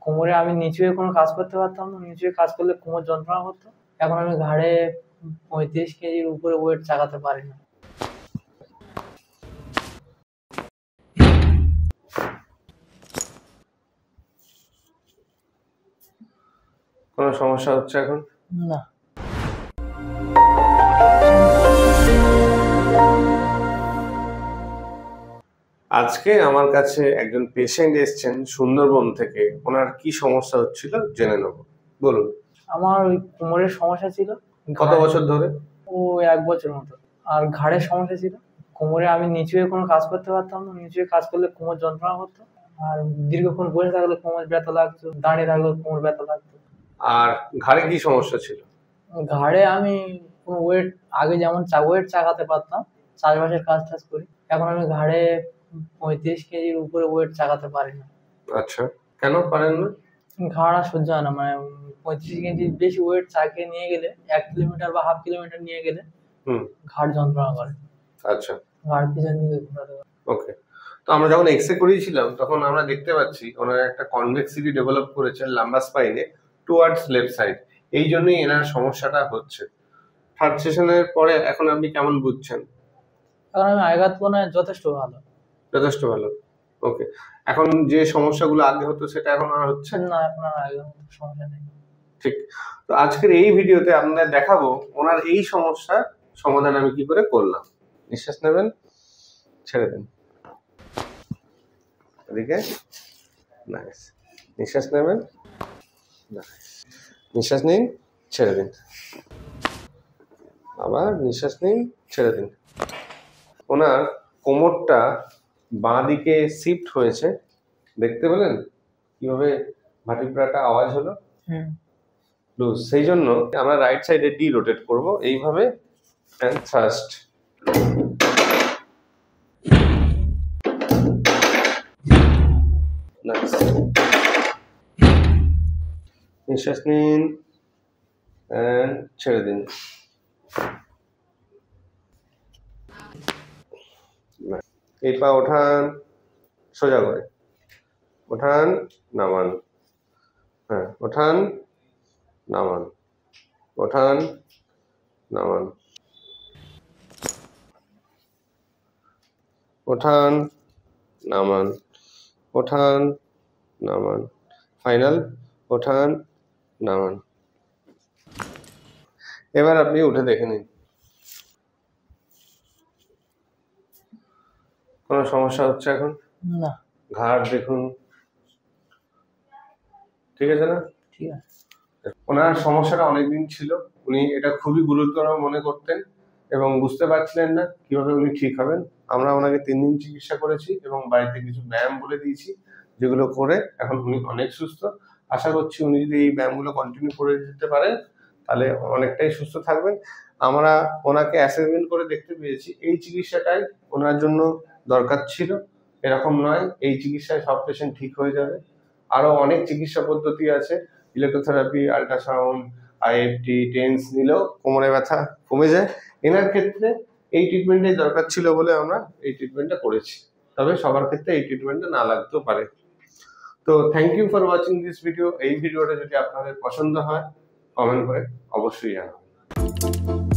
কোমরে আমি নিচু হয়ে কোনো কাজ করতে পারতাম না, নিচু হয়ে কাজ করলে কোমর যন্ত্রণা করতো। এখন আমি ঘাড়ে 35 কেজির উপরে ওয়েট চাগাতে পারি না। কোনো সমস্যা হচ্ছে এখন? না। আজকে আমার কাছে একজন পেশেন্ট এসেছেন সুন্দরবন থেকে। ওনার কি সমস্যা হচ্ছিল জেনে নেব। বলুন। আমার ওই কোমরের সমস্যা ছিল। কত বছর ধরে? ও 1 বছর মতো। আর ঘাড়ের সমস্যা ছিল। কোমরে আমি নিচু হয়ে কোনো কাজ করতে পারতাম না, নিচু হয়ে কাজ করলে কোমর যন্ত্রণা করতো। আর দীর্ঘক্ষণ বসে থাকলে কোমর ব্যথা লাগতো, দাঁড়িয়ে থাকলে কোমর ব্যথা লাগতো। আর ঘাড়ে কি সমস্যা ছিল? ঘাড়ে আমি কোনো ওয়েট আগে যেমন ওয়েট চাগাতে পারতাম, চাষবাসের কাজ টাজ করি। এখন আমি ঘাড়ে 35 কেজির উপরে ওয়েট চাগাতে পারি না। আচ্ছা, কেন পারেন না? ঘাড় আর সহ্য হয় না, মানে 35 কেজির বেশি ওয়েট চাকিয়ে নিয়ে গেলে 1 কিলোমিটার বা হাফ কিলোমিটার নিয়ে গেলে ঘাড় যন্ত্রণা করে। আচ্ছা, ঘাড় পিছন দিকে ঘোরাতে পারে। ওকে। তো আমরা যখন এক্সরে করিয়েছিলাম তখন আমরা দেখতে পাচ্ছি ওনার একটা কনভেক্সিটি ডেভেলপ করেছে লাম্বার স্পাইনে টুয়ার্ডস লেফট সাইড। এই জন্যই এনার সমস্যাটা হচ্ছে। থার্ড সেশনের পরে এখন আপনি কেমন বুঝছেন? এখন আমি আগের তুলনায় যথেষ্ট ভালো। যথেষ্ট ভালো, ওকে। এখন যে সমস্যাগুলো আগে হতো সেটা এখন আর হচ্ছে না, এখন আর আগের মতো সমস্যা নেই। ঠিক। তো আজকের এই ভিডিওতে আপনাদের দেখাবো ওনার এই সমস্যার সমাধান আমি কি করে করলাম। নিঃশ্বাস নেবেন, ছেড়ে দিন। এদিকে নাইস। নিঃশ্বাস নেবেন, নিঃশ্বাস নিন, ছেড়ে দিন। আবার নিঃশ্বাস নিন, ছেড়ে দিন। ওনার কোমরটা বাঁ দিকে শিফট হয়েছে, দেখতে পেলেন কিভাবে ভার্টিব্রাটা আওয়াজ হলো? লুজ। সেই জন্য আমরা রাইট সাইডে ডি রোটেট করব এইভাবে এন্ড থ্রাস্ট। নাইস। নিঃশ্বাস নিন এন্ড ছেড়ে দিন। এই পা ওঠান, সোজা করে ওঠান, নামান। হ্যাঁ, ওঠান, নামান, ওঠান, নামান, ওঠান, নামান, ওঠান, নামান। ফাইনাল, ওঠান, নামান। এবার আপনি উঠে দেখে নিন। কোনো সমস্যা হচ্ছে এখন? না। ঘাড় দেখুন, ঠিক আছে না? ঠিক আছে। ওনার সমস্যাটা অনেকদিন ছিল, উনি এটা খুবই গুরুতর মনে করতেন এবং বুঝতে পারছিলেন না কিভাবে উনি ঠিক হবেন। আমরা ওনাকে 3 দিন চিকিৎসা করেছি এবং বাড়িতে কিছু ব্যায়াম বলে দিয়েছি, যেগুলো করে এখন উনি অনেক সুস্থ। আশা করছি উনি যদি এই ব্যায়ামগুলো কন্টিনিউ করে যেতে পারেন তাহলে অনেকটাই সুস্থ থাকবেন। আমরা ওনাকে অ্যাসেসমেন্ট করে দেখতে পেয়েছি এই চিকিৎসাটাই ওনার জন্য দরকার ছিল। এরকম নয় এই চিকিৎসায় সব পেশেন্ট ঠিক হয়ে যাবে। আরো অনেক চিকিৎসা পদ্ধতি আছে, ইলেকট্রোথেরাপি, আল্ট্রাসাউন্ড, আইএফটি, টেন্স নিলেও কোমরে ব্যথা কমে যায়। এনার ক্ষেত্রে এই ট্রিটমেন্টটাই দরকার ছিল বলে আমরা এই ট্রিটমেন্টটা করেছি। তবে সবার ক্ষেত্রে এই ট্রিটমেন্টটা না লাগতেও পারে। তো thank you for watching this video. এই ভিডিওটা যদি আপনাদের পছন্দ হয় কমেন্ট করে অবশ্যই জানাবেন।